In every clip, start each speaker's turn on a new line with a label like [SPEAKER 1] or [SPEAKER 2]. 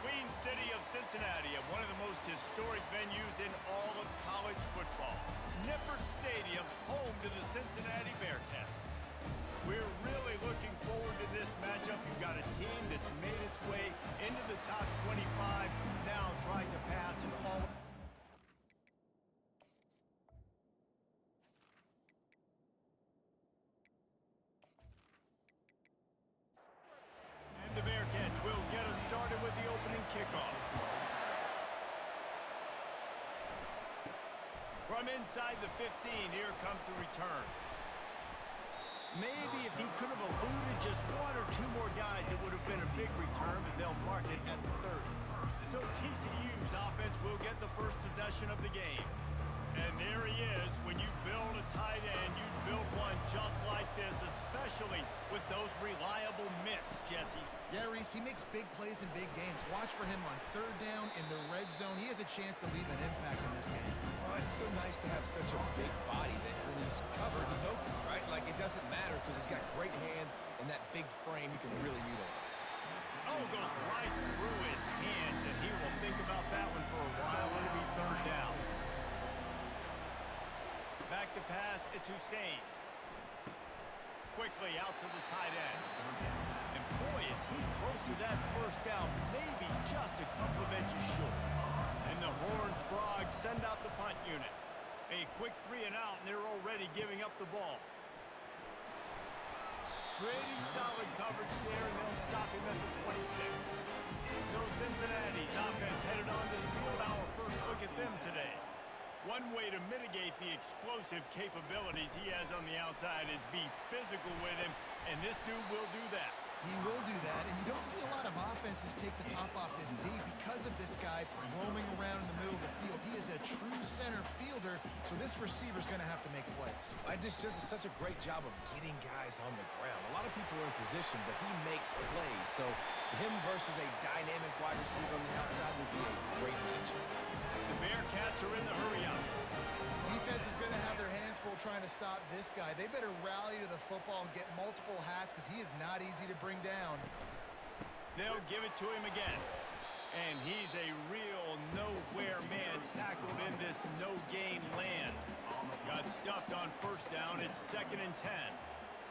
[SPEAKER 1] Queen City of Cincinnati at one of the most historic venues in all of college football. Nippert Stadium, home to the Cincinnati Bearcats. We're really looking forward to this matchup. You've got a team that's made its way into the top 25, now trying to pass in all. And the Bearcats will get us started with the opening kickoff. From inside the 15, here comes the return. Maybe if he could have eluded just one or two more guys, it would have been a big return, but they'll mark it at the 30. So TCU's offense will get the first possession of the game. And there he is. When you build a tight end, you build one just like this, especially with those reliable mitts, Jesse.
[SPEAKER 2] Yeah, Reese, he makes big plays in big games. Watch for him on third down in the red zone. He has a chance to leave an impact in this game.
[SPEAKER 3] Well, it's so nice to have such a big body that when he's covered, he's open, right? Like, it doesn't matter because he's got great hands and that big frame he can really utilize.
[SPEAKER 1] Oh, goes right through his hands, and he will think about that one for a while. It'll be third down. Back to pass, it's Hussein. Quickly out to the tight end. And boy, is he close to that first down, maybe just a couple of inches short. And the Horned Frogs send out the punt unit. A quick 3 and out, and they're already giving up the ball. Pretty solid coverage there, and they'll stop him at the 26. So Cincinnati's offense headed on to the field. Our first look at them today. One way to mitigate the explosive capabilities he has on the outside is be physical with him, and this dude will do that.
[SPEAKER 2] He will do that, and you don't see a lot of offenses take the top off this D because of this guy roaming around in the middle of the field. He is a true center fielder, so this receiver's going to have to make plays.
[SPEAKER 3] This just is such a great job of getting guys on the ground. A lot of people are in position, but he makes plays, so him versus a dynamic wide receiver on the outside would be a great matchup.
[SPEAKER 1] The Bearcats are in the hurry-up.
[SPEAKER 2] Defense is going to have their hands full trying to stop this guy. They better rally to the football and get multiple hats because he is not easy to bring down.
[SPEAKER 1] They'll give it to him again. And he's a real nowhere man tackled in this no-gain land. Got stuffed on first down. It's 2nd and 10.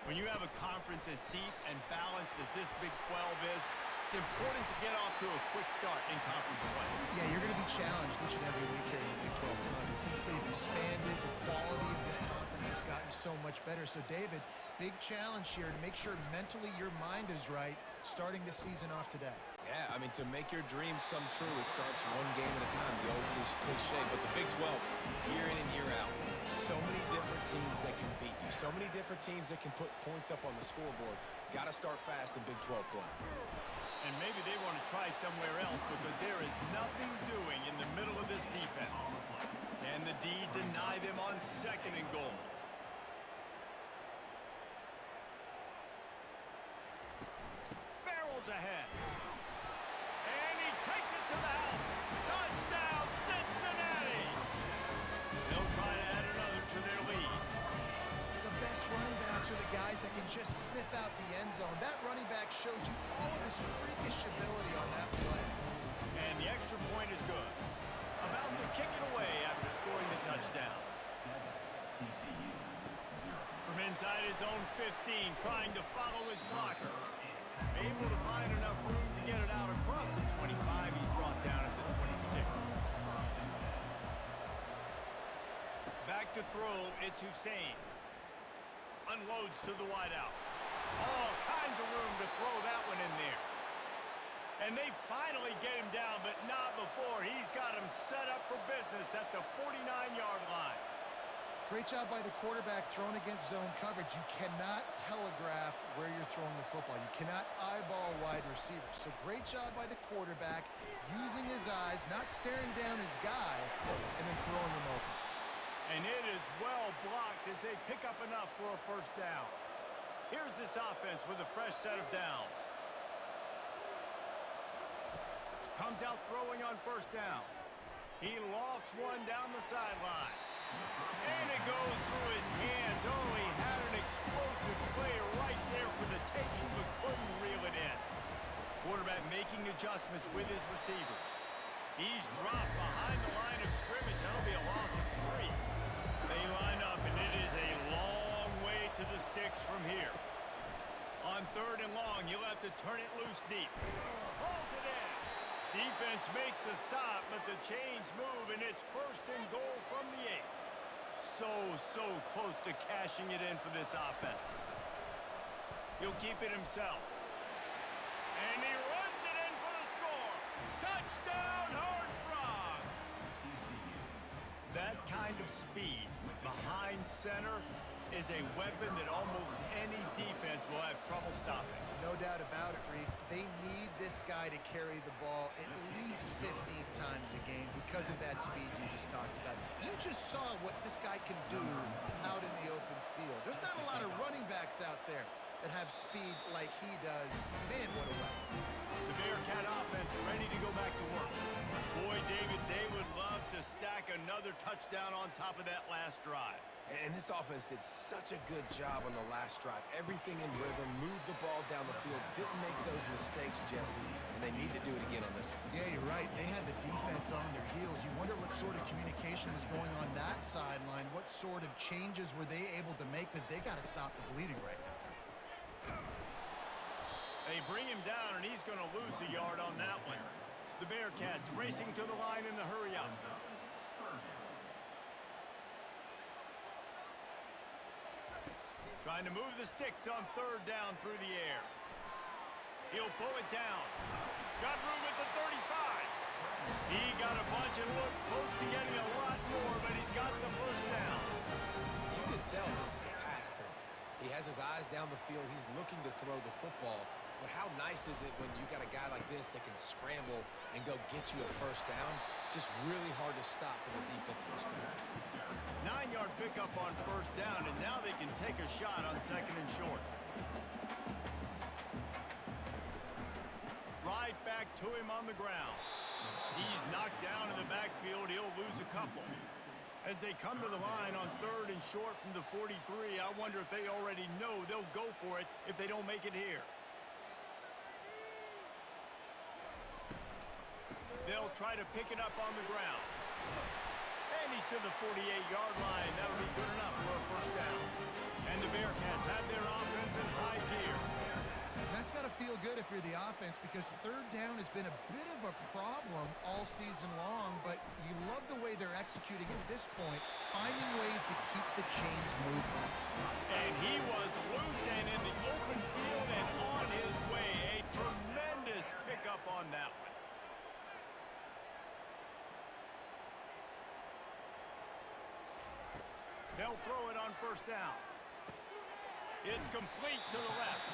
[SPEAKER 1] When you have a conference as deep and balanced as this Big 12 is, it's important to get off to a quick start in conference play.
[SPEAKER 2] Yeah, you're going to be challenged each and every week here in the Big 12 conference. Since they've expanded, the quality of this conference has gotten so much better. So, David, big challenge here to make sure mentally your mind is right starting this season off today.
[SPEAKER 3] Yeah, I mean, to make your dreams come true, it starts one game at a time, the old cliche. But the Big 12, year in and year out, so many different teams that can beat you, so many different teams that can put points up on the scoreboard. Got to start fast in Big 12 play.
[SPEAKER 1] And maybe they want to try somewhere else because there is nothing doing in the middle of this defense. Can the D deny them on 2nd and goal? Barrels ahead. And he takes it to the house. Touchdown, Cincinnati! They'll try to add another to their lead.
[SPEAKER 2] The best running backs are the guys that can just sniff out the end zone. That running back shows you all of his freakish ability on that play.
[SPEAKER 1] And the extra point is good. About to kick it away after scoring the touchdown. From inside his own 15, trying to follow his blockers. Able to find enough room to get it out across the 25. He's brought down at the 26. Back to throw, it's Hussein. Unloads to the wideout. All kinds of room to throw that one in there. And they finally get him down, but not before. He's got him set up for business at the 49-yard line.
[SPEAKER 2] Great job by the quarterback throwing against zone coverage. You cannot telegraph where you're throwing the football. You cannot eyeball wide receivers. So great job by the quarterback using his eyes, not staring down his guy, and then throwing him open.
[SPEAKER 1] And it is well blocked as they pick up enough for a first down. Here's this offense with a fresh set of downs. Comes out throwing on first down. He lofts one down the sideline. And it goes through his hands. Oh, he had an explosive play right there for the taking, but couldn't reel it in. Quarterback making adjustments with his receivers. He's dropped behind the line of scrimmage. That'll be a loss of 3. They line up, and it is a long way to the sticks from here. On 3rd and long, you'll have to turn it loose deep. Pulls it in. Defense makes a stop, but the chains move, and it's 1st and goal from the 8. So close to cashing it in for this offense. He'll keep it himself. And he runs it in for the score. Touchdown, Horned Frogs! That kind of speed behind center is a weapon that almost any defense will have trouble stopping.
[SPEAKER 2] No doubt about it, Reese. They need this guy to carry the ball at least 15 times a game because of that speed you just talked about. You just saw what this guy can do out in the open field. There's not a lot of running backs out there that have speed like he does. Man, what a weapon.
[SPEAKER 1] The Bearcat offense ready to go back to work. Boy, David, they would love to stack another touchdown on top of that last drive.
[SPEAKER 3] And this offense did such a good job on the last drive. Everything in rhythm, moved the ball down the field, didn't make those mistakes, Jesse, and they need to do it again on this one.
[SPEAKER 2] Yeah, you're right. They had the defense on their heels. You wonder what sort of communication was going on that sideline. What sort of changes were they able to make, because they got to stop the bleeding right now.
[SPEAKER 1] They bring him down, and he's going to lose a yard on that one. The Bearcats racing to the line in the hurry up. Trying to move the sticks on 3rd down through the air. He'll pull it down. Got room at the 35. He got a bunch and looked close to getting a lot more, but he's got the 1st down.
[SPEAKER 3] You can tell this is a pass play. He has his eyes down the field. He's looking to throw the football. But how nice is it when you got a guy like this that can scramble and go get you a 1st down? Just really hard to stop from a defensive perspective.
[SPEAKER 1] 9-yard pickup on 1st down, and now they can take a shot on 2nd and short. Right back to him on the ground. He's knocked down in the backfield. He'll lose a couple. As they come to the line on 3rd and short from the 43, I wonder if they already know they'll go for it if they don't make it here. They'll try to pick it up on the ground. And he's to the 48-yard line. That'll be good enough for a 1st down. And the Bearcats have their offense in high gear.
[SPEAKER 2] That's got to feel good if you're the offense, because 3rd down has been a bit of a problem all season long, but you love the way they're executing at this point, finding ways to keep the chains moving.
[SPEAKER 1] And he was loose and in the open field and on his way. A tremendous pickup on that one. They'll throw it on 1st down. It's complete to the left.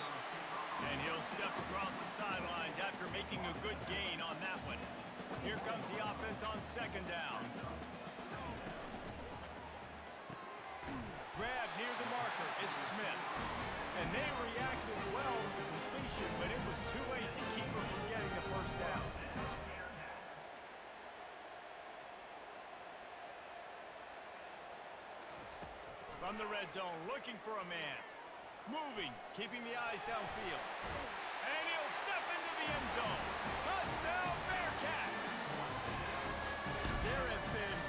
[SPEAKER 1] And he'll step across the sidelines after making a good gain on that one. Here comes the offense on 2nd down. Grab near the marker. It's Smith. And they reacted well to the completion, but it was too late to keep him from getting the 1st down. From the red zone, looking for a man. Moving, keeping the eyes downfield. And he'll step into the end zone. Touchdown, Bearcats! There have been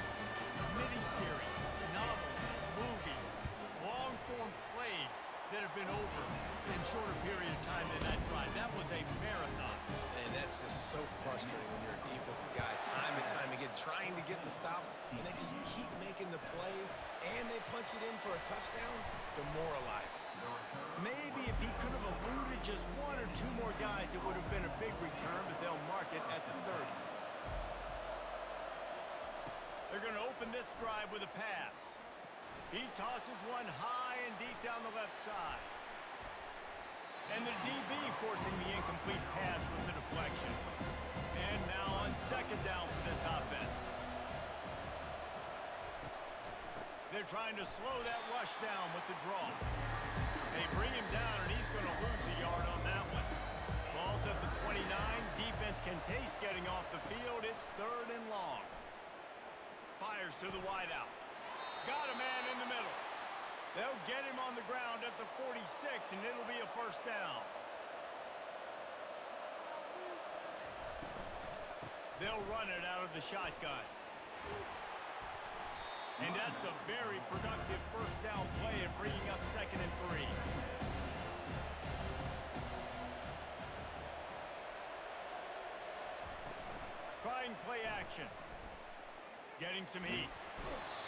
[SPEAKER 1] miniseries, novels, movies, long-form plays that have been over in shorter period of time than that drive. That was a marathon.
[SPEAKER 3] And that's just so frustrating when you're a defensive guy, time and time again, trying to get the stops, and they just keep making the plays, and they punch it in for a touchdown. Demoralizing.
[SPEAKER 1] Maybe if he could have eluded just 1 or 2 more guys, it would have been a big return, but they'll mark it at the 30. They're going to open this drive with a pass. He tosses one high and deep down the left side. And the DB forcing the incomplete pass with the deflection. And now on 2nd down for this offense. They're trying to slow that rush down with the draw. They bring him down, and he's going to lose a yard on that one. Ball's at the 29. Defense can taste getting off the field. It's 3rd and long. Fires to the wideout. Got a man in the middle. They'll get him on the ground at the 46, and it'll be a 1st down. They'll run it out of the shotgun. And that's a very productive first down play and bringing up 2nd and 3. Trying play action. Getting some heat.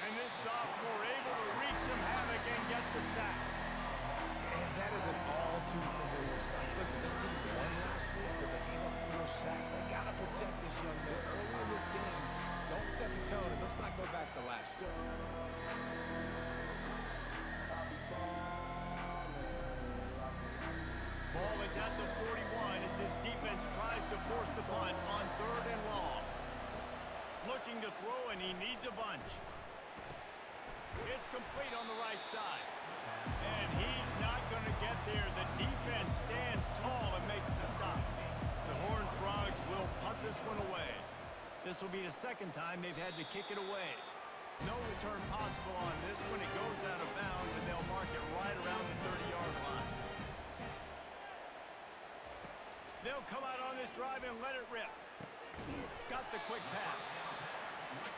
[SPEAKER 1] And this sophomore able to wreak some havoc and get the sack.
[SPEAKER 3] And that is an all-too-familiar sight. Listen, this team won last week, but they gave up 4 sacks. They got to protect this young man early in this game. Don't set the tone, and let's not go back to last week.
[SPEAKER 1] Ball is at the 41 as this defense tries to force the punt on 3rd and long. Looking to throw, and he needs a bunch. It's complete on the right side. And he's not going to get there. The defense stands tall and makes the stop. The Horned Frogs will punt this one away. This will be the 2nd time they've had to kick it away. No return possible on this when it goes out of bounds, and they'll mark it right around the 30-yard line. They'll come out on this drive and let it rip. Got the quick pass.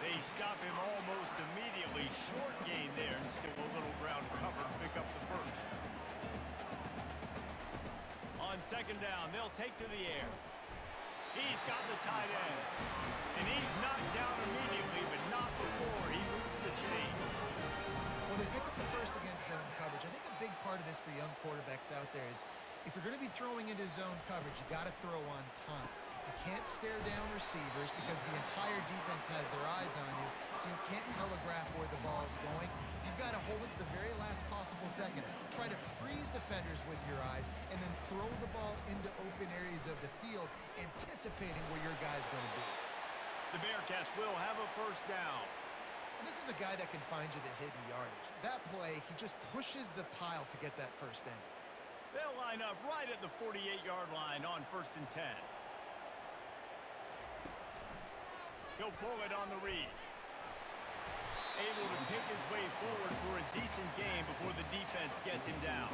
[SPEAKER 1] They stop him almost immediately. Short gain there, and still a little ground cover to pick up the first. On 2nd down, they'll take to the air. He's got the tight end. And he's knocked down immediately, but not before he moves the chains.
[SPEAKER 2] Well, they pick up the first against zone coverage. I think a big part of this for young quarterbacks out there is if you're going to be throwing into zone coverage, you got to throw on time. You can't stare down receivers because the entire defense has their eyes on you, so you can't telegraph where the ball's going. You've got to hold it to the very last possible second. Try to freeze defenders with your eyes and then throw the ball into open areas of the field, anticipating where your guy's going to be.
[SPEAKER 1] The Bearcats will have a first down.
[SPEAKER 2] And this is a guy that can find you the hidden yardage. That play, he just pushes the pile to get that first down.
[SPEAKER 1] They'll line up right at the 48-yard line on 1st and 10. He'll pull it on the read. Able to pick his way forward for a decent game before the defense gets him down.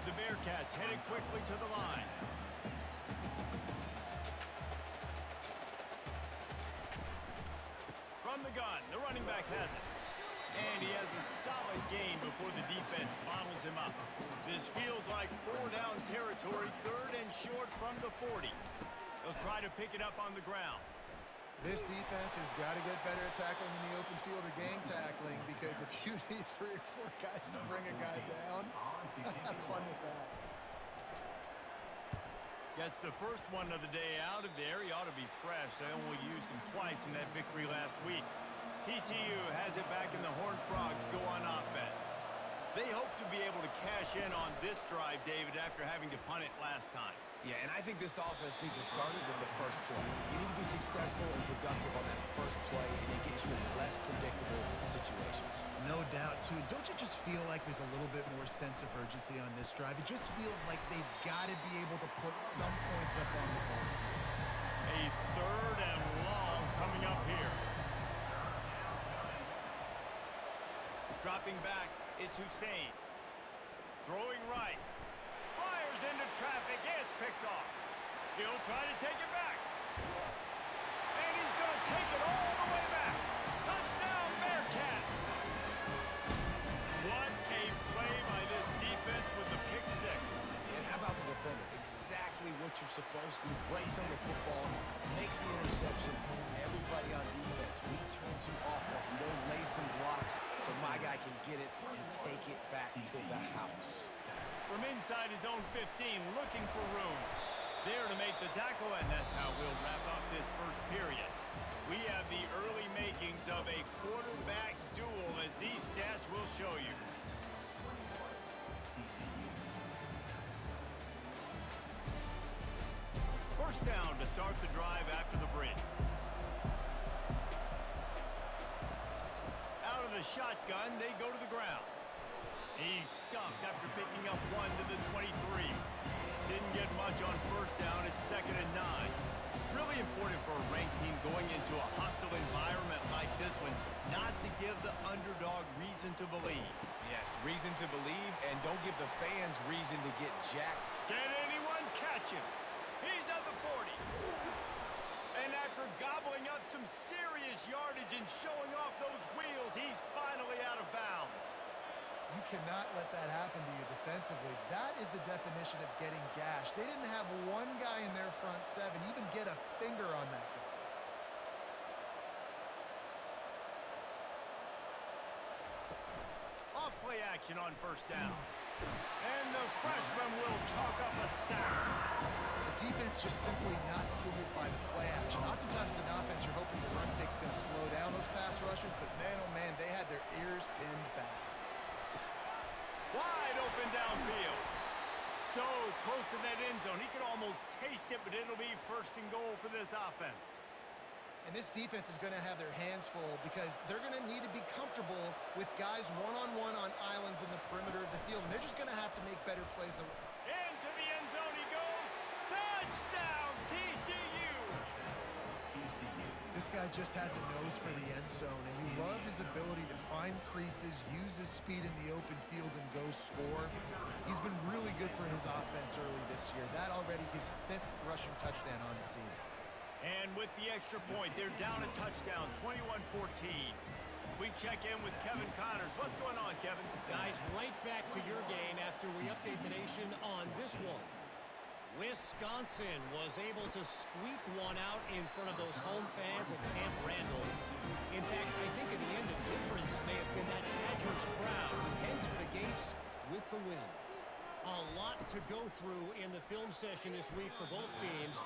[SPEAKER 1] The Bearcats headed quickly to the line. From the gun, the running back has it. And he has a solid gain before the defense bottles him up. This feels like 4-down territory, 3rd and short from the 40. They'll try to pick it up on the ground.
[SPEAKER 2] This defense has got to get better at tackling in the open field or gang tackling, because if you need 3 or 4 guys to bring a guy down, have fun with that.
[SPEAKER 1] Gets the first one of the day out of there. He ought to be fresh. They only used him twice in that victory last week. TCU has it back, and the Horned Frogs go on offense. They hope to be able to cash in on this drive, David, after having to punt it last time.
[SPEAKER 3] Yeah, and I think this offense needs to start it with the first play. You need to be successful and productive on that first play, and it gets you in less predictable situations.
[SPEAKER 2] No doubt, too. Don't you just feel like there's a little bit more sense of urgency on this drive? It just feels like they've got to be able to put some points up on the board.
[SPEAKER 1] A 3rd and long coming up here. Dropping back, it's Hussein. Throwing right. Fires into traffic. It's picked off. He'll try to take it back. And he's going to take it all the way back. Touchdown, Bearcats. What a play by this defense with the pick 6.
[SPEAKER 3] And how about the defender? Exactly what you're supposed to. Breaks on the football, makes the interception. Everybody on defense, we turn to offense. Go lay some blocks so my guy can get it and take it back to the house.
[SPEAKER 1] From inside his own 15, looking for room. There to make the tackle, and that's how we'll wrap up this first period. We have the early makings of a quarterback duel, as these stats will show you. First down to start the drive after the bridge. Out of the shotgun, they go to the ground. He's stuffed after picking up 1 to the 23. Didn't get much on first down. It's 2nd and 9. Really important for a ranked team going into a hostile environment like this one, not to give the underdog reason to believe.
[SPEAKER 3] Yes, reason to believe, and don't give the fans reason to get jacked.
[SPEAKER 1] Can anyone catch him? He's at the 40. And after After gobbling up some serious yardage and showing off those wheels, he's finally out of bounds.
[SPEAKER 2] You cannot let that happen to you defensively. That is the definition of getting gashed. They didn't have one guy in their front seven even get a finger on that guy.
[SPEAKER 1] Off play action on first down. And the freshman will chalk up a sack.
[SPEAKER 2] The defense just simply not fooled by the play action. Oftentimes as an offense, you're hoping the run fix going to slow down those pass rushers, but man, oh man, they had their ears pinned back.
[SPEAKER 1] Wide open downfield. So close to that end zone. He could almost taste it, but it'll be first and goal for this offense.
[SPEAKER 2] And this defense is going to have their hands full because they're going to need to be comfortable with guys one-on-one on islands in the perimeter of the field. And they're just going to have to make better plays.
[SPEAKER 1] Into the end zone he goes. Touchdown, TCU.
[SPEAKER 2] This guy just has a nose for the end zone, and you love his ability to find creases, use his speed in the open field, and go score. He's been really good for his offense early this year. That already his 5th rushing touchdown on the season.
[SPEAKER 1] And with the extra point, they're down a touchdown, 21-14. We check in with Kevin Connors. What's going on, Kevin?
[SPEAKER 4] Guys, right back to your game after we update the nation on this one. Wisconsin was able to squeak one out in front of those home fans at Camp Randall. In fact, I think in the end, the difference may have been that Badgers crowd who heads for the gates with the win. A lot to go through in the film session this week for both teams,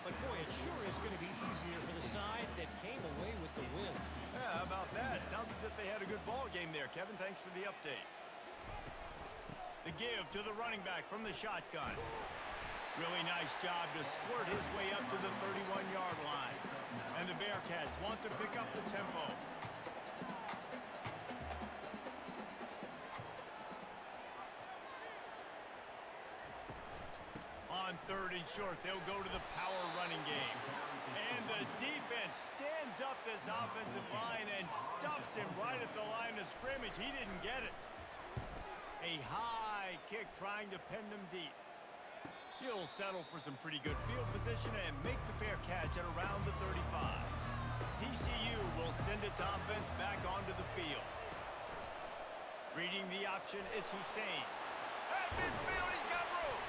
[SPEAKER 4] but boy, it sure is going to be easier for the side that came away with the win.
[SPEAKER 1] Yeah, how about that? Sounds as if they had a good ball game there. Kevin, thanks for the update. The give to the running back from the shotgun. Really nice job to squirt his way up to the 31-yard line. And the Bearcats want to pick up the tempo. On 3rd and short, they'll go to the power running game. And the defense stands up this offensive line and stuffs him right at the line of scrimmage. He didn't get it. A high kick trying to pin them deep. He'll settle for some pretty good field position and make the fair catch at around the 35. TCU will send its offense back onto the field. Reading the option, it's Hussein. At midfield, he's got room.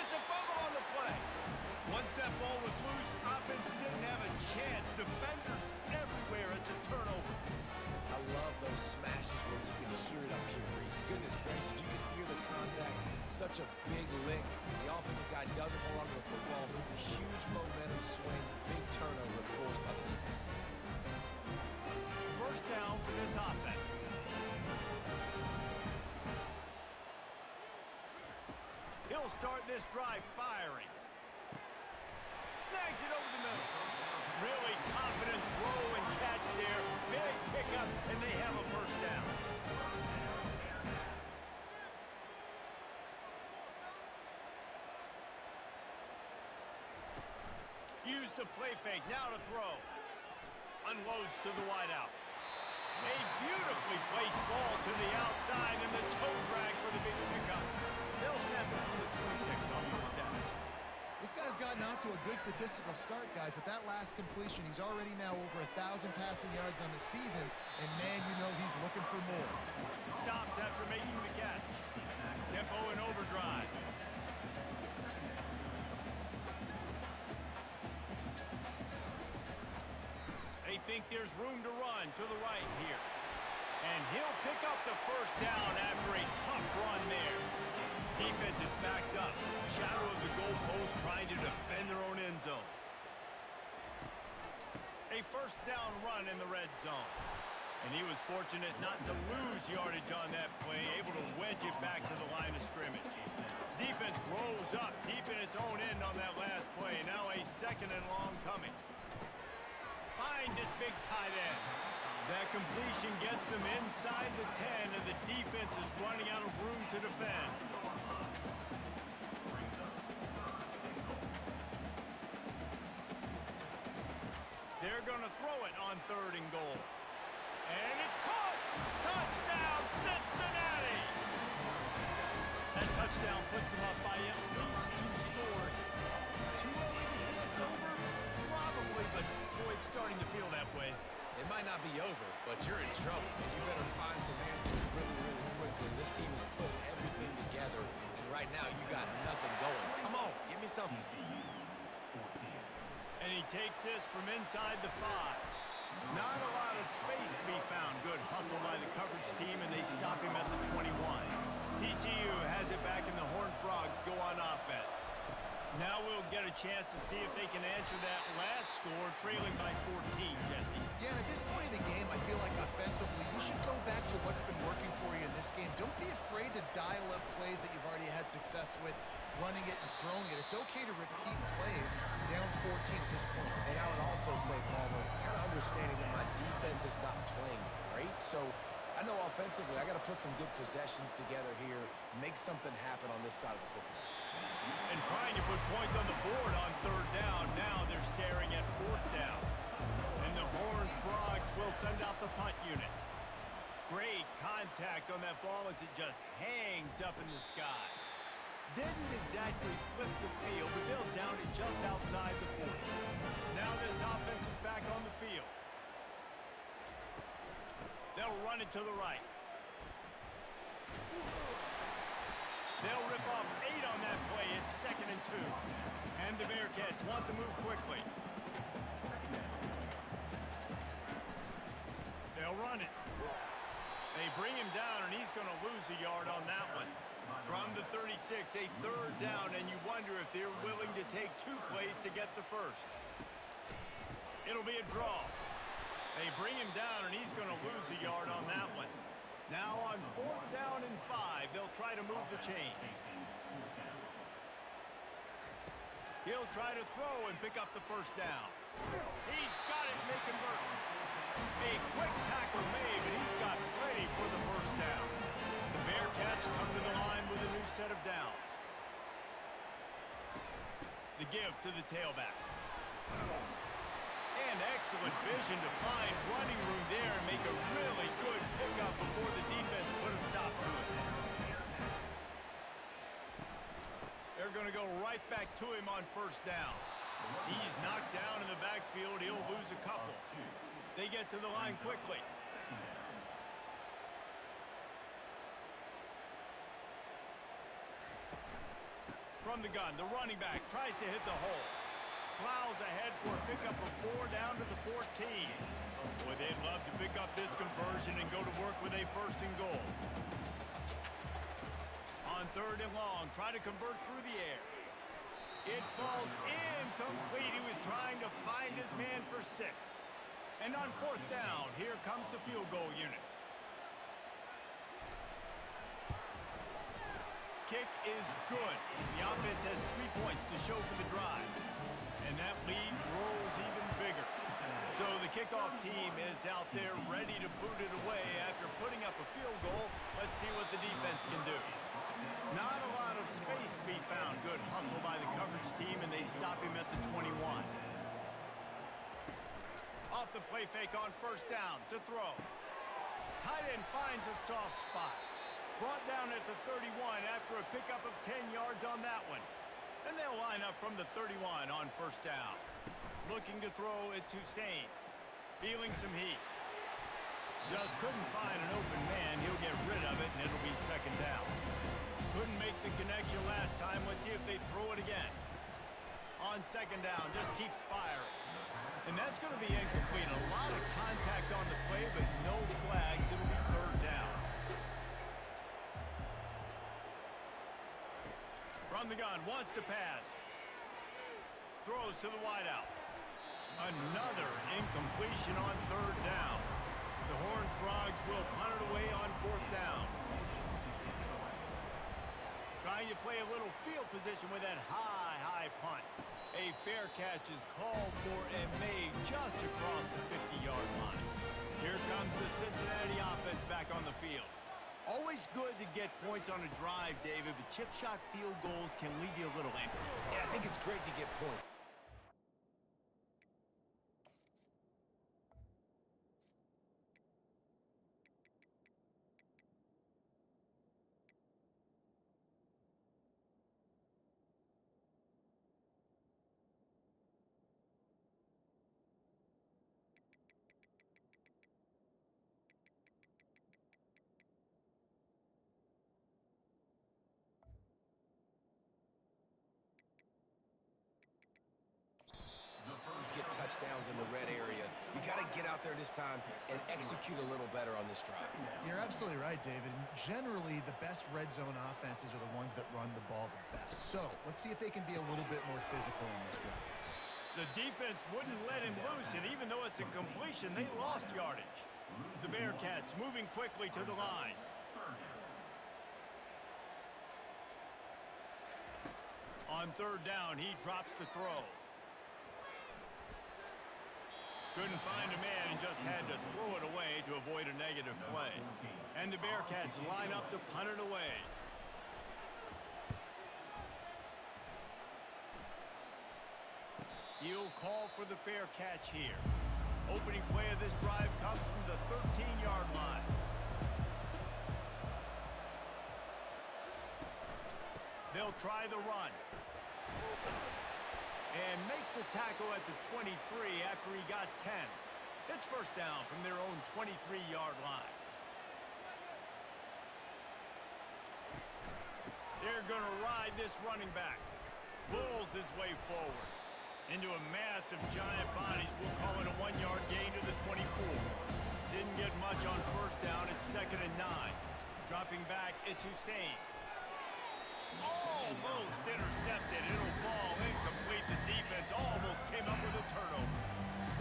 [SPEAKER 1] It's a fumble on the play. Once that ball was loose, offense didn't have a chance. Defenders everywhere. It's a turnover.
[SPEAKER 3] I love those smashes where you can hear it up here, Reese. Goodness gracious, you can hear the contact. Such a big lick. The offensive guy doesn't hold on to the football. Huge momentum swing. Big turnover forced by the defense.
[SPEAKER 1] First down for this offense. He'll start this drive firing. Snags it over the middle. Really confident throw and catch there. Big pickup, and they have a first down. Use the play fake, now to throw. Unloads to the wideout. A beautifully placed ball to the outside, and the toe drag for the big pickup. They'll snap it from the 26 on first down.
[SPEAKER 2] This guy's gotten off to a good statistical start, guys, but that last completion, he's already now over 1,000 passing yards on the season, and man, you know he's looking for more.
[SPEAKER 1] Stopped after making the catch. Tempo and overdrive. They think there's room to run to the right here. And he'll pick up the first down after a tough run there. Defense is backed up. Shadow of the goalpost trying to defend their own end zone. A first down run in the red zone. And he was fortunate not to lose yardage on that play, able to wedge it back to the line of scrimmage. Defense rose up deep in its own end on that last play. Now a second and long coming. Finds his big tight end. That completion gets them inside the 10, and the defense is running out of room to defend. They're going to throw it on 3rd and goal. And it's caught! Touchdown, Cincinnati! That touchdown puts them up by at least 2 scores. Too early to say it's over? Probably quickly, but boy, it's starting to feel that way.
[SPEAKER 3] It might not be over, but you're in trouble. You better find some answers really, really quickly. This team is putting everything together, and right now you got nothing going. Come on, give me something.
[SPEAKER 1] And he takes this from inside the 5. Not a lot of space to be found. Good hustle by the coverage team, and they stop him at the 21. TCU has it back, and the Horned Frogs go on offense. Now we'll get a chance to see if they can answer that last score, trailing by 14, Jesse.
[SPEAKER 2] Yeah, and at this point in the game, I feel like offensively, you should go back to what's been working for you in this game. Don't be afraid to dial up plays that you've already had success with, running it and throwing it. It's okay to repeat plays down 14 at this point.
[SPEAKER 3] And I would also say, Palmer, kind of understanding that my defense is not playing great, so I know offensively I got to put some good possessions together here, make something happen on this side of the football.
[SPEAKER 1] And trying to put points on the board on 3rd down. Now they're staring at 4th down. And the Horned Frogs will send out the punt unit. Great contact on that ball as it just hangs up in the sky. Didn't exactly flip the field, but they'll down it just outside the 40. Now this offense is back on the field. They'll run it to the right. They'll rip off 8 on that play. It's 2nd and 2. And the Bearcats want to move quickly. They'll run it. They bring him down, and he's going to lose a yard on that one. From the 36, a 3rd down, and you wonder if they're willing to take 2 plays to get the first. It'll be a draw. They bring him down, and he's going to lose a yard on that one. Now on 4th down and 5, they'll try to move the chains. He'll try to throw and pick up the 1st down. He's got it, may convert. A quick tackle made, but he's got plenty for the 1st down. The Bearcats come to the line with a new set of downs. The give to the tailback. And excellent vision to find running room there and make a really good pickup before the defense put a stop to it. They're going to go right back to him on 1st down. He's knocked down in the backfield. He'll lose a couple. They get to the line quickly. From the gun, the running back tries to hit the hole. Plows ahead for a pickup of 4 down to the 14. Boy, they'd love to pick up this conversion and go to work with a 1st and goal. On 3rd and long, try to convert through the air. It falls incomplete. He was trying to find his man for 6. And on 4th down, here comes the field goal unit. Kick is good. The offense has 3 points to show for the drive. And that lead grows even bigger. So the kickoff team is out there ready to boot it away after putting up a field goal. Let's see what the defense can do. Not a lot of space to be found. Good hustle by the coverage team, and they stop him at the 21. Off the play fake on 1st down to throw. Tight end finds a soft spot. Brought down at the 31 after a pickup of 10 yards on that one. And they'll line up from the 31 on 1st down. Looking to throw, it's Hussein. Feeling some heat. Just couldn't find an open man. He'll get rid of it, and it'll be 2nd down. Couldn't make the connection last time. Let's see if they throw it again. On 2nd down, just keeps firing. And that's going to be incomplete. A lot of contact on the play, but no flags. It'll be 3rd down. From the gun, wants to pass. Throws to the wideout. Another incompletion on 3rd down. The Horned Frogs will punt it away on 4th down. Trying to play a little field position with that high punt. A fair catch is called for and made just across the 50-yard line. Here comes the Cincinnati offense back on the field. Always good to get points on a drive, David, but chip shot field goals can leave you a little empty.
[SPEAKER 3] Yeah, I think it's great to get points. touchdowns in the red area. You got to get out there this time and execute a little better on this drive.
[SPEAKER 2] You're absolutely right, David. Generally, the best red zone offenses are the ones that run the ball the best. So let's see if they can be a little bit more physical in this drive.
[SPEAKER 1] The defense wouldn't let him loose, and even though it's a completion, they lost yardage. The Bearcats moving quickly to the line. On third down, he drops the throw. Couldn't find a man and just had to throw it away to avoid a negative play. And the Bearcats line up to punt it away. He'll call for the fair catch here. Opening play of this drive comes from the 13-yard line. They'll try the run. And makes the tackle at the 23 after he got 10. It's first down from their own 23-yard line. They're going to ride this running back. Bulls his way forward. Into a mass of giant bodies. We'll call it a 1-yard gain to the 24. Didn't get much on first down. It's 2nd and 9. Dropping back, it's Hussein. Almost intercepted. It'll fall incomplete. The defense almost came up with a turnover.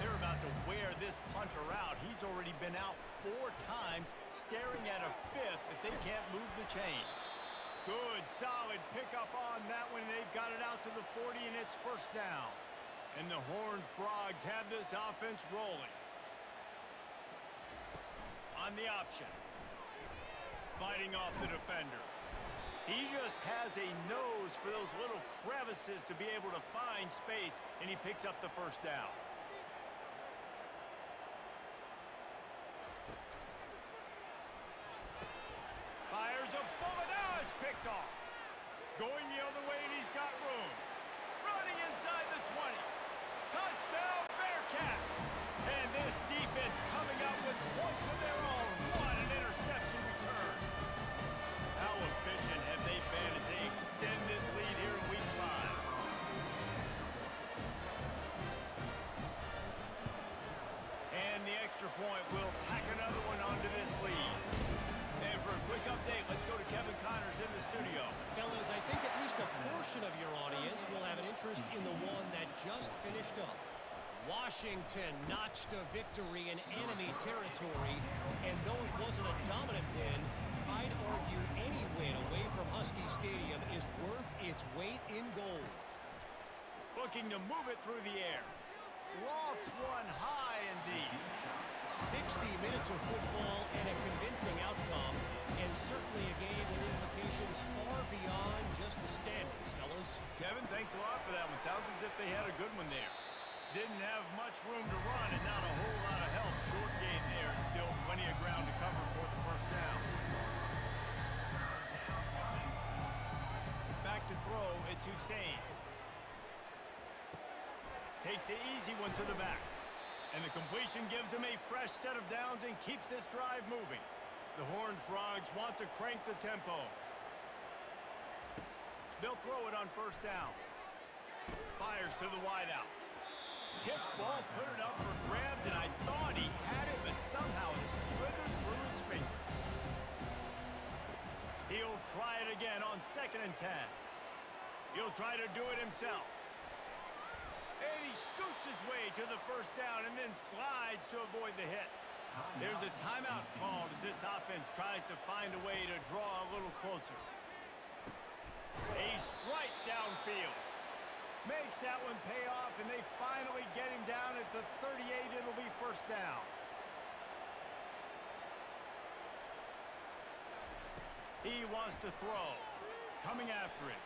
[SPEAKER 1] They're about to wear this punter out. He's already been out 4 times, staring at a 5th if they can't move the chains. Good, solid pickup on that one. They've got it out to the 40, and it's first down. And the Horned Frogs have this offense rolling. On the option. Fighting off the defender. He just has a nose for those little crevices to be able to find space, and he picks up the first down. Fires a bullet. Now it's picked off. Going the other way, and he's got room. Running inside the 20. Touchdown, Bearcats! And this defense coming up with points of their own. What an interception return. How efficient have they been as they extend this lead here in Week 5? And the extra point will tack another one onto this lead. And for a quick update, let's go to Kevin Connors in the studio.
[SPEAKER 4] Fellas, I think at least a portion of your audience will have an interest in the one that just finished up. Washington notched a victory in enemy territory, and though it wasn't a dominant win, I'd argue any win away from Husky Stadium is worth its weight in gold.
[SPEAKER 1] Looking to move it through the air. Lofts one high indeed.
[SPEAKER 4] 60 minutes of football and a convincing outcome, and certainly a game with implications far beyond just the standings, fellas.
[SPEAKER 1] Kevin, thanks a lot for that one. Sounds as if they had a good one there. Didn't have much room to run and not a whole lot of help. Short gain there, and still plenty of ground to cover for the first down. Back to throw, it's Hussein. Takes the easy one to the back. And the completion gives him a fresh set of downs and keeps this drive moving. The Horned Frogs want to crank the tempo. They'll throw it on first down. Fires to the wideout. Tip ball, put it up for grabs, and I thought he had it, but somehow it slithered through his fingers. He'll try it again on 2nd and 10. He'll try to do it himself. And he scoots his way to the first down and then slides to avoid the hit. There's a timeout called as this offense tries to find a way to draw a little closer. A strike downfield. Makes that one pay off, and they finally get him down at the 38. It'll be first down. He wants to throw. Coming after it.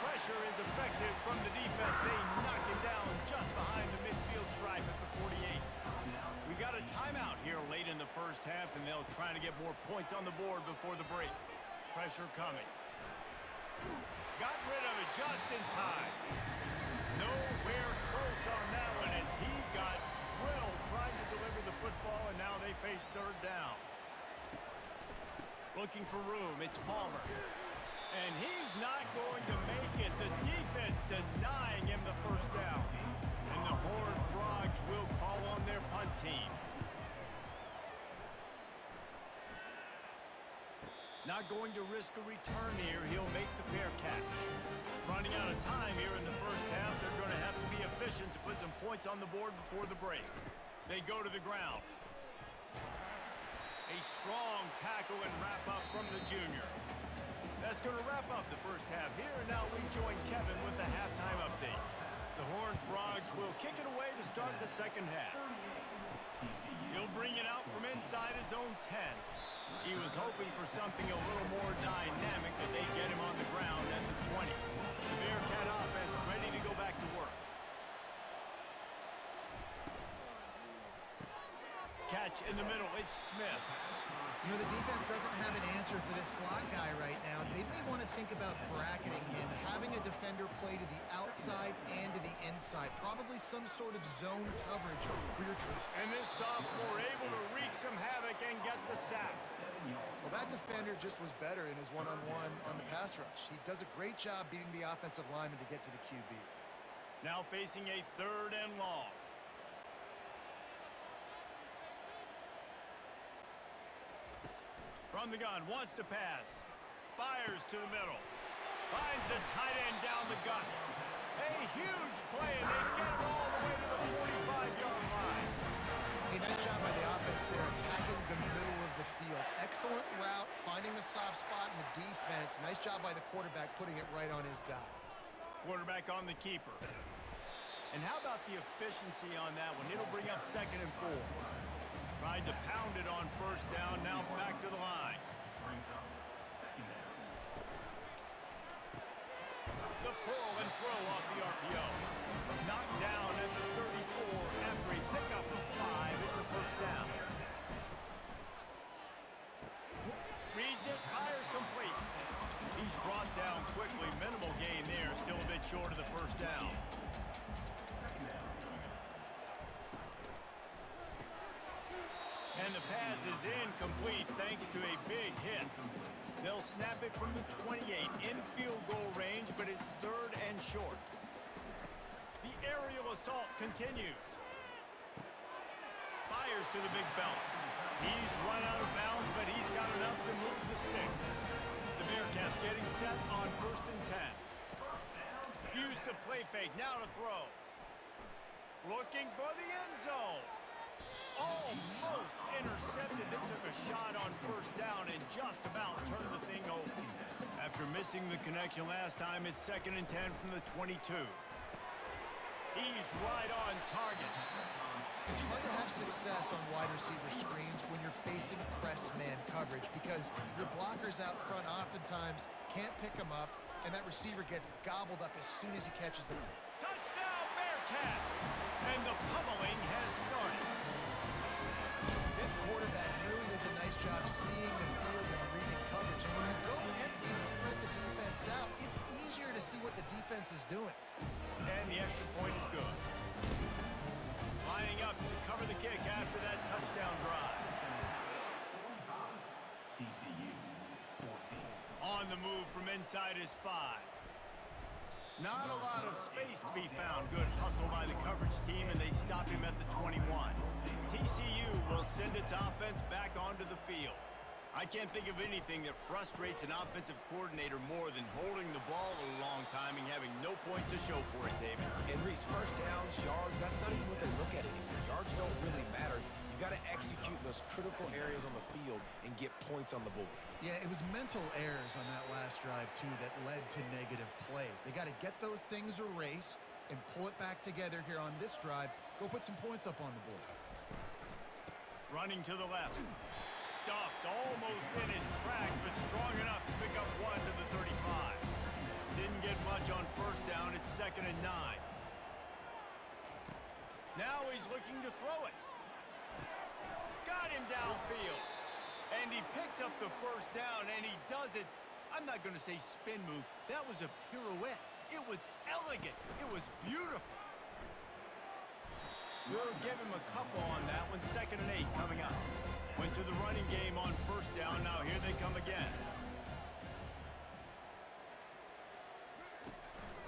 [SPEAKER 1] Pressure is effective from the defense. They knock him down just behind the midfield stripe at the 48. We got a timeout here late in the first half, and they'll try to get more points on the board before the break. Pressure coming. Got rid of it just in time. Nowhere close on that one as he got drilled trying to deliver the football, and now they face third down. Looking for room, it's Palmer. And he's not going to make it. The defense denying him the first down. And the Frogs will call on their punt team. Not going to risk a return here. He'll make the fair catch. Running out of time here in the first half. They're going to have to be efficient to put some points on the board before the break. They go to the ground. A strong tackle and wrap up from the junior. That's going to wrap up the first half here. And now we join Kevin with the halftime update. The Horned Frogs will kick it away to start the second half. He'll bring it out from inside his own 10. He was hoping for something a little more dynamic, but they get him on the ground at the 20. The Bearcat offense ready to go back to work. Catch in the middle, it's Smith.
[SPEAKER 2] You know, the defense doesn't have an answer for this slot guy right now. They may want to think about bracketing him, having a defender play to the outside and to the inside. Probably some sort of zone coverage where you're
[SPEAKER 1] and this sophomore able to wreak some havoc and get the sack.
[SPEAKER 2] Well, that defender just was better in his one-on-one on the pass rush. He does a great job beating the offensive lineman to get to the QB.
[SPEAKER 1] Now facing a 3rd and long. From the gun, wants to pass. Fires to the middle. Finds a tight end down the gut. A huge play, and they get it all the way to the 45-yard line.
[SPEAKER 2] A nice job by the offense there, attacking the middle of the field. Excellent route, finding the soft spot in the defense. Nice job by the quarterback putting it right on his guy.
[SPEAKER 1] Quarterback on the keeper. And how about the efficiency on that one? It'll bring up 2nd and 4. Tried to pound it on 1st down, now back to the line. The pull and throw off the RPO. Knocked down at the 34 after a pickup of 5. It's a 1st down. Reads it, fires complete. He's brought down quickly. Minimal gain there, still a bit short of the 1st down. And the pass is incomplete thanks to a big hit. They'll snap it from the 28 in field goal range, but it's 3rd and short. The aerial assault continues. Fires to the big fella. He's run out of bounds, but he's got enough to move the sticks. The Bearcats getting set on 1st and 10. Used the play fake, now to throw. Looking for the end zone. Almost intercepted. They took a shot on 1st down and just about turned the thing over. After missing the connection last time, it's 2nd and 10 from the 22. He's right on target.
[SPEAKER 2] It's hard to have success on wide receiver screens when you're facing press man coverage because your blockers out front oftentimes can't pick them up, and that receiver gets gobbled up as soon as he catches them.
[SPEAKER 1] Touchdown, Bearcats! And the pummeling has started.
[SPEAKER 2] This quarterback really does a nice job seeing the field and reading coverage. And when you go empty and spread the defense out, it's easier to see what the defense is doing.
[SPEAKER 1] And the extra point is good. Lining up to cover the kick after that touchdown drive.
[SPEAKER 5] TCU 14.
[SPEAKER 1] On the move from inside his 5. Not a lot of space to be found. Good hustle by the coverage team, and they stop him at the 21. TCU will send its offense back onto the field. I can't think of anything that frustrates an offensive coordinator more than holding the ball a long time and having no points to show for it, David.
[SPEAKER 3] And Reese, 1st downs, yards, that's not even what they look at anymore. Yards don't really matter. You got to execute those critical areas on the field and get points on the board.
[SPEAKER 2] Yeah, it was mental errors on that last drive, too, that led to negative plays. They got to get those things erased and pull it back together here on this drive. Go put some points up on the board.
[SPEAKER 1] Running to the left. Stuffed almost in his tracks, but strong enough to pick up 1 to the 35. Didn't get much on 1st down. It's 2nd and 9. Now he's looking to throw it. Got him downfield. And he picks up the 1st down, and he does it. I'm not going to say spin move. That was a pirouette. It was elegant. It was beautiful. We'll give him a couple on that one. 2nd and 8 coming up. Went to the running game on 1st down. Now here they come again.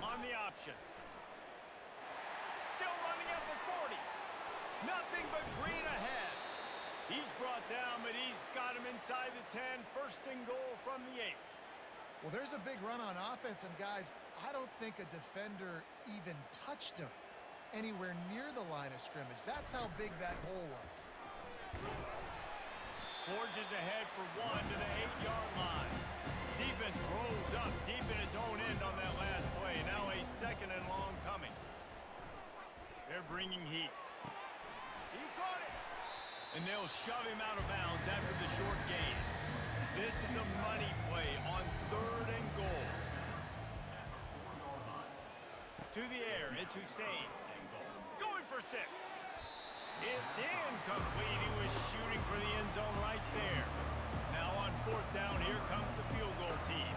[SPEAKER 1] On the option. Still running at the 40. Nothing but green ahead. He's brought down, but he's got him inside the 10. First and goal from the 8.
[SPEAKER 2] Well, there's a big run on offense, and guys, I don't think a defender even touched him anywhere near the line of scrimmage. That's how big that hole was.
[SPEAKER 1] Forges ahead for 1 to the 8-yard line. Defense rolls up deep in its own end on that last play. Now a second and long coming. They're bringing heat. He caught it. And they'll shove him out of bounds after the short gain. This is a money play on 3rd and goal. To the air, it's Hussein. Going for 6. It's incomplete. He was shooting for the end zone right there. Now on 4th down, here comes the field goal team.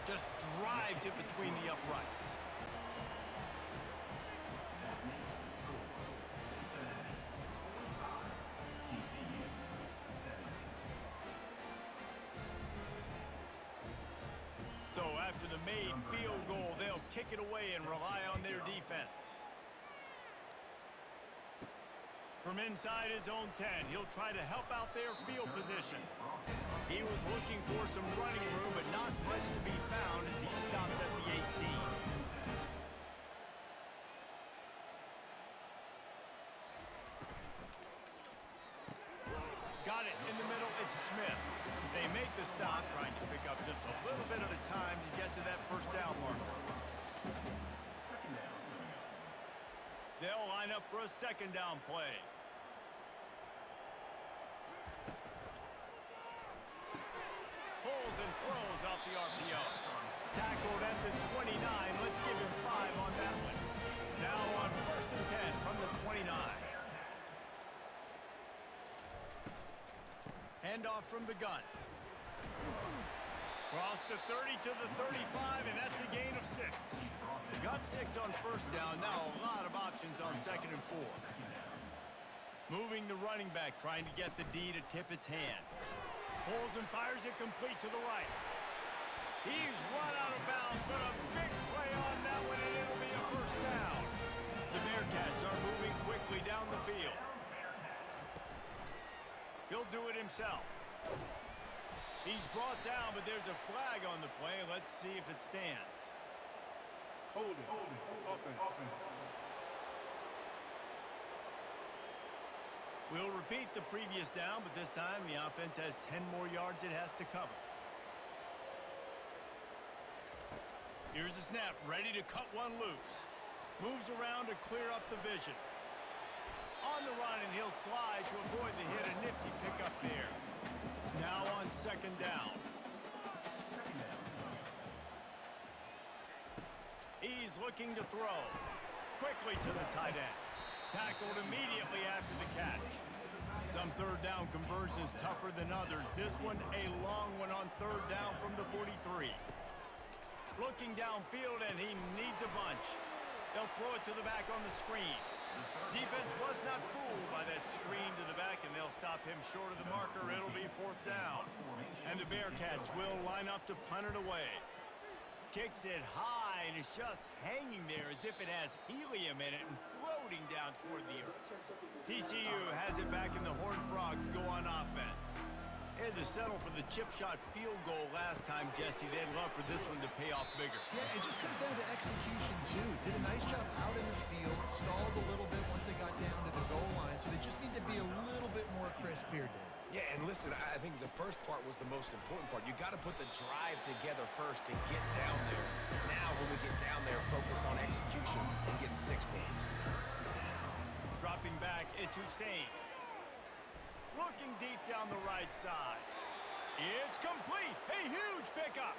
[SPEAKER 1] Just drives it between the uprights.
[SPEAKER 5] TCU 17.
[SPEAKER 1] So after the made field goal, they'll kick it away and rely on their defense. From inside his own 10, he'll try to help out their field position. He was looking for some running room, but not much to be found as he stopped at the 18. Got it in the middle, it's Smith. They make the stop, trying to pick up just a little bit at a time to get to that first down marker. They'll line up for a second down play. Pulls and throws off the RPO. Tackled at the 29. Let's give him 5 on that one. Now on 1st and 10 from the 29. Handoff from the gun. Cross the 30 to the 35, and that's a gain of 6. Got 6 on 1st down. Now a lot of options on 2nd and 4. Moving the running back, trying to get the D to tip its hand. Pulls and fires it complete to the right. He's run out of bounds, but a big play on that one, and it'll be a first down. The Bearcats are moving quickly down the field. He'll do it himself. He's brought down, but there's a flag on the play. Let's see if it stands.
[SPEAKER 6] Hold it. Offense.
[SPEAKER 1] We'll repeat the previous down, but this time the offense has 10 more yards it has to cover. Here's the snap, ready to cut one loose. Moves around to clear up the vision. On the run, and he'll slide to avoid the hit. A nifty pickup there. Now on 2nd down. He's looking to throw. Quickly to the tight end. Tackled immediately after the catch. Some 3rd down conversions tougher than others. This one a long one on 3rd down from the 43. Looking downfield, and he needs a bunch. They'll throw it to the back on the screen. Defense was not fooled by that screen to the back, and they'll stop him short of the marker. It'll be 4th down. And the Bearcats will line up to punt it away. Kicks it high, and it's just hanging there as if it has helium in it and floating down toward the earth. TCU has it back, and the Horned Frogs go on offense. They had to settle for the chip shot field goal last time, Jesse. They'd love for this one to pay off bigger.
[SPEAKER 2] Yeah, it just comes down to execution, too. Did a nice job out in the field, stalled a little bit once they got down to the goal line, so they just need to be a little bit more crisp here, Dave.
[SPEAKER 3] Yeah, and listen, I think the first part was the most important part. You got to put the drive together first and get down there. Now, when we get down there, focus on execution and getting 6 points.
[SPEAKER 1] Dropping back, it's Hussein. Looking deep down the right side. It's complete. A huge pickup.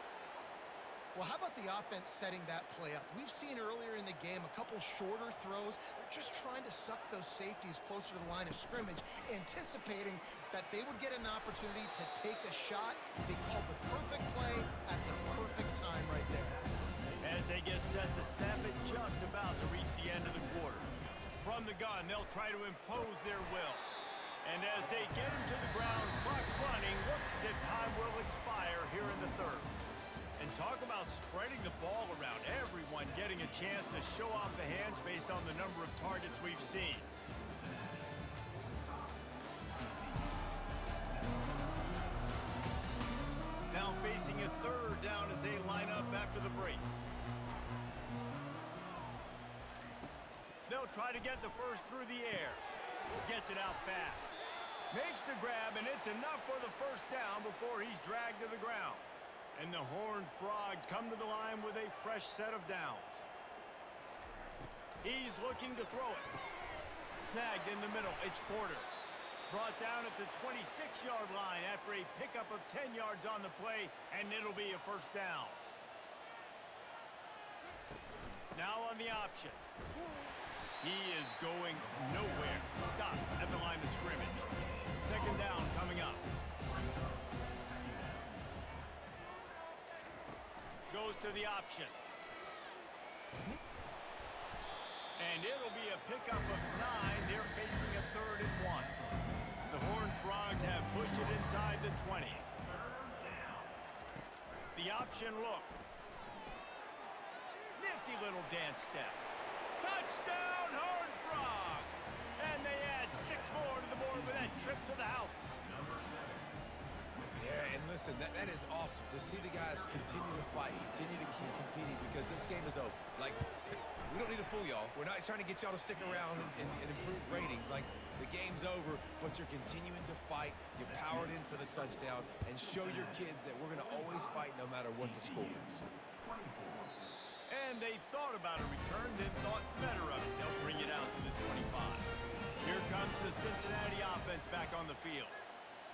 [SPEAKER 2] Well, how about the offense setting that play up? We've seen earlier in the game a couple shorter throws. They're just trying to suck those safeties closer to the line of scrimmage, anticipating that they would get an opportunity to take a shot. They called the perfect play at the perfect time right there.
[SPEAKER 1] As they get set to snap it, just about to reach the end of the quarter. From the gun, they'll try to impose their will. And as they get him to the ground, clock running, looks as if time will expire here in the 3rd. And talk about about spreading the ball around. Everyone getting a chance to show off the hands based on the number of targets we've seen. Now facing a third down as they line up after the break. They'll try to get the first through the air. Gets it out fast. Makes the grab, and it's enough for the first down before he's dragged to the ground. And the Horned Frogs come to the line with a fresh set of downs. He's looking to throw it. Snagged in the middle, it's Porter. Brought down at the 26-yard line after a pickup of 10 yards on the play, and it'll be a first down. Now on the option. He is going nowhere. Stop at the line of scrimmage. Second down coming up. Goes to the option. And it'll be a pickup of 9. They're facing a 3rd and 1. The Horned Frogs have pushed it inside the 20. The option look. Nifty little dance step. Touchdown, Horned Frogs! And they add 6 more to the board with that trip to the house.
[SPEAKER 3] Yeah, and listen, that is awesome to see the guys continue to fight, continue to keep competing, because this game is over. Like, we don't need to fool y'all. We're not trying to get y'all to stick around and improve ratings. Like, the game's over, but you're continuing to fight. You powered in for the touchdown and show your kids that we're going to always fight no matter what the score is.
[SPEAKER 1] And they thought about a return, then thought better of it. They'll bring it out to the 25. Here comes the Cincinnati offense back on the field.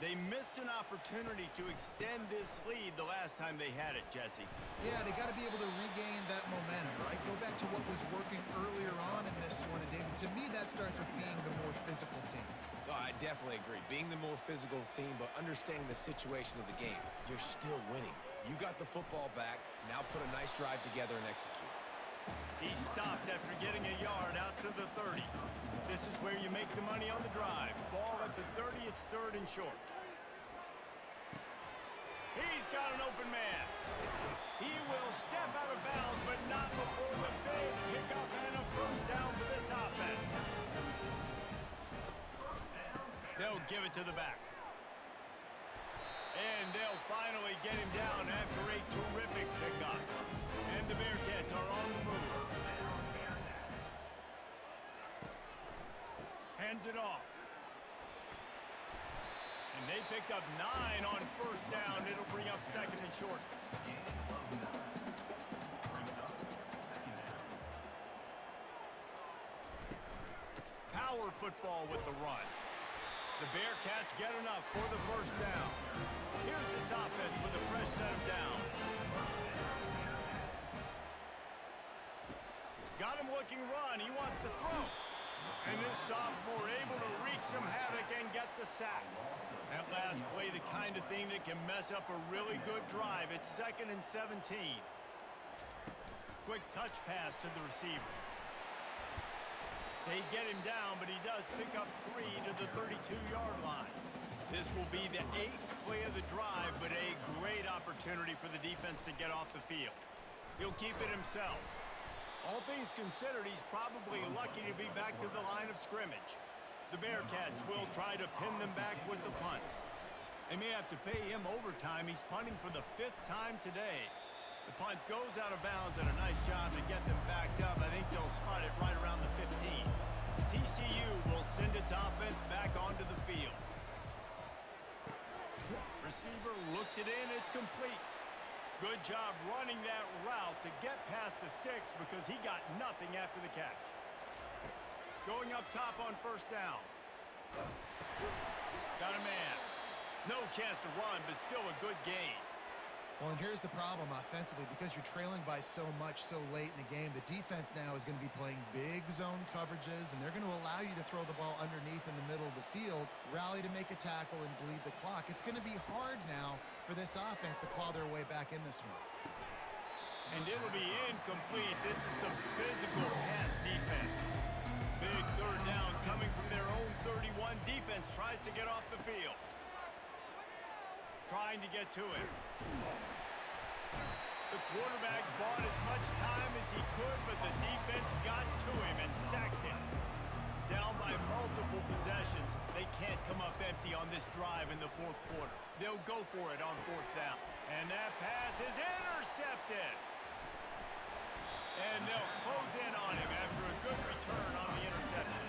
[SPEAKER 1] They missed an opportunity to extend this lead the last time they had it, Jesse.
[SPEAKER 2] Yeah, they got to be able to regain that momentum, right? Go back to what was working earlier on in this one. And David, to me, that starts with being the more physical team.
[SPEAKER 3] No, I definitely agree. Being the more physical team, but understanding the situation of the game. You're still winning. You got the football back. Now put a nice drive together and execute.
[SPEAKER 1] He stopped after getting a yard out to the 30. This is where you make the money on the drive. Ball at the 30, it's 3rd and short. He's got an open man. He will step out of bounds, but not before the big pickup and a first down for this offense. They'll give it to the back. And they'll finally get him down after a terrific pickup. And the Bearcats are on the move. Hands it off. And they picked up 9 on first down. It'll bring up 2nd and short. Power football with the run. The Bearcats get enough for the first down. Here's this offense with a fresh set of downs. Got him looking run. He wants to throw. And this sophomore able to wreak some havoc and get the sack. That last play, the kind of thing that can mess up a really good drive. It's 2nd and 17. Quick touch pass to the receiver. They get him down, but he does pick up 3 to the 32-yard line. This will be the 8th play of the drive, but a great opportunity for the defense to get off the field. He'll keep it himself. All things considered, he's probably lucky to be back to the line of scrimmage. The Bearcats will try to pin them back with the punt. They may have to pay him overtime. He's punting for the 5th time today. The punt goes out of bounds, and a nice job to get them backed up. I think they'll spot it right around the 15. TCU will send its offense back onto the field. Receiver looks it in. It's complete. Good job running that route to get past the sticks because he got nothing after the catch. Going up top on first down. Got a man. No chance to run, but still a good gain.
[SPEAKER 2] Well, and here's the problem offensively. Because you're trailing by so much so late in the game, the defense now is going to be playing big zone coverages, and they're going to allow you to throw the ball underneath in the middle of the field, rally to make a tackle, and bleed the clock. It's going to be hard now for this offense to claw their way back in this one.
[SPEAKER 1] And it'll be incomplete. This is some physical pass defense. Big 3rd down coming from their own 31. Defense tries to get off the field. Trying to get to him. The quarterback bought as much time as he could, but the defense got to him and sacked him. Down by multiple possessions, they can't come up empty on this drive in the fourth quarter. They'll go for it on fourth down. And that pass is intercepted. And they'll close in on him after a good return on the interception.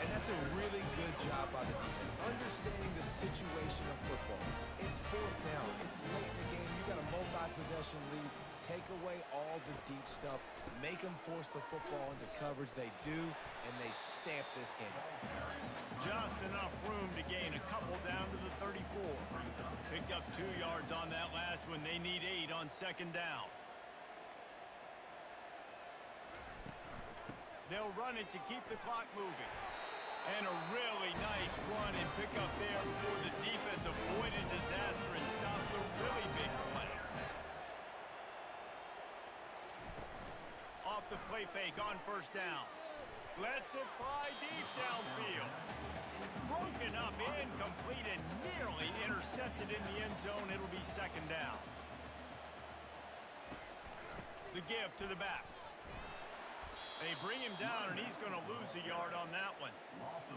[SPEAKER 3] And that's a really good job by the defense, understanding the situation of football. It's fourth down. It's late in the game. You got a multi-possession lead. Take away all the deep stuff. Make them force the football into coverage. They do, and they stamp this game.
[SPEAKER 1] Just enough room to gain a couple down to the 34. Picked up 2 yards on that last one. They need 8 on second down. They'll run it to keep the clock moving. And a really nice run and pick up there before the defense avoided disaster and stopped the really big play. Off the play fake on first down. Lets it fly deep downfield. Broken up, incomplete, and nearly intercepted in the end zone. It'll be second down. The give to the back. They bring him down, and he's going to lose a yard on that one.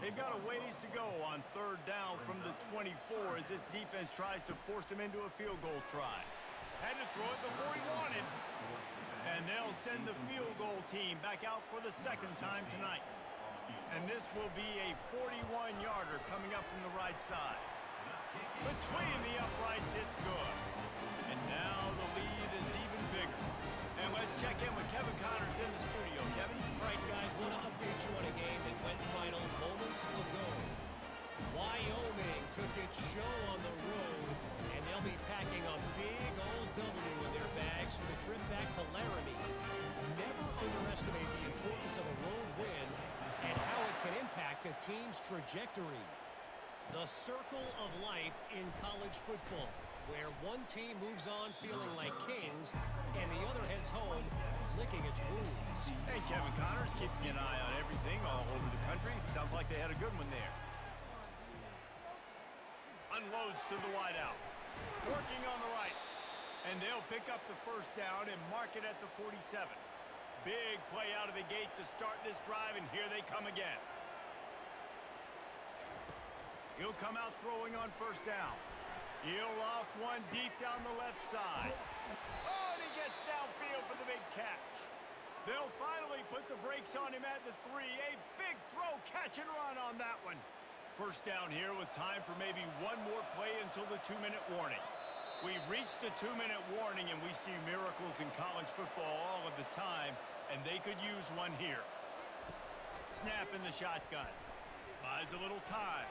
[SPEAKER 1] They've got a ways to go on third down from the 24 as this defense tries to force him into a field goal try. Had to throw it before he wanted. And they'll send the field goal team back out for the second time tonight. And this will be a 41-yarder coming up from the right side. Between the uprights, it's good. And now the lead is even bigger. And let's check in with Kevin Connors in the studio. Kevin?
[SPEAKER 4] All right, guys, want to update you on a game that went final moments ago. Wyoming took its show on the road, and they'll be packing a big old W in their bags for the trip back to Laramie. Never underestimate the importance of a road win and how it can impact a team's trajectory. The circle of life in college football, where one team moves on feeling like kings and the other heads home licking its wounds.
[SPEAKER 1] Hey, Kevin Connors, keeping an eye on everything all over the country. Sounds like they had a good one there. Unloads to the wideout. Working on the right. And they'll pick up the first down and mark it at the 47. Big play out of the gate to start this drive, and here they come again. He'll come out throwing on first down. He'll loft one deep down the left side. Oh, and he gets downfield for the big catch. They'll finally put the brakes on him at the 3. A big throw, catch and run on that one. First down here with time for maybe one more play until the 2-minute warning. We've reached the 2-minute warning, and we see miracles in college football all of the time, and they could use one here. Snap in the shotgun. Buys a little time.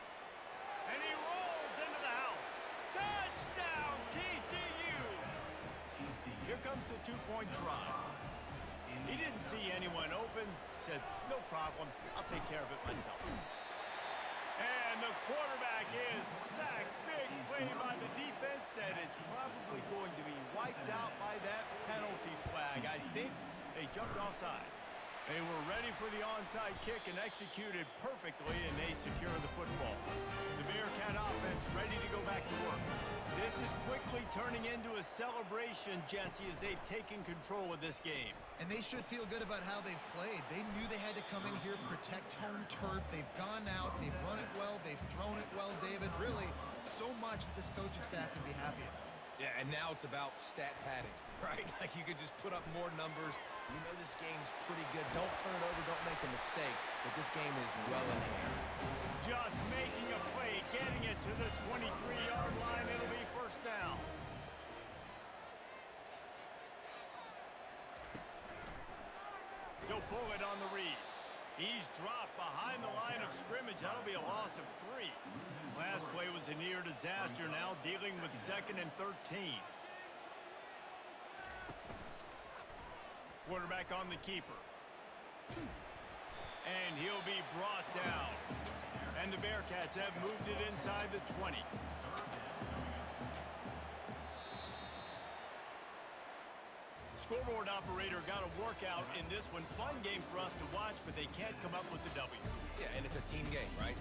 [SPEAKER 1] And he rolls into the house. Touchdown, TCU! Here comes the two-point try. He didn't see anyone open. Said, no problem. I'll take care of it myself. And the quarterback is sacked. Big play by the defense that is probably going to be wiped out by that penalty flag. I think they jumped offside. They were ready for the onside kick and executed perfectly, and they secure the football. The Bearcat offense ready to go back to work. This is quickly turning into a celebration, Jesse, as they've taken control of this game.
[SPEAKER 2] And they should feel good about how they've played. They knew they had to come in here, protect home turf. They've gone out, they've run it well, they've thrown it well, David. Really, so much that this coaching staff can be happy about.
[SPEAKER 3] Yeah, and now it's about stat padding, right? Like you could just put up more numbers. You know this game's pretty good. Don't turn it over, don't make a mistake. But this game is well in hand.
[SPEAKER 1] Just making a play, getting it to the 23-yard line. It'll be first down. He'll pull it on the read. He's dropped behind the line of scrimmage. That'll be a loss of 3. Last play was a near disaster. Now dealing with 2nd and 13. Quarterback on the keeper. And he'll be brought down. And the Bearcats have moved it inside the 20. Scoreboard operator got a workout in this one. Fun game for us to watch, but they can't come up with the W.
[SPEAKER 3] Yeah, and it's a team game, right?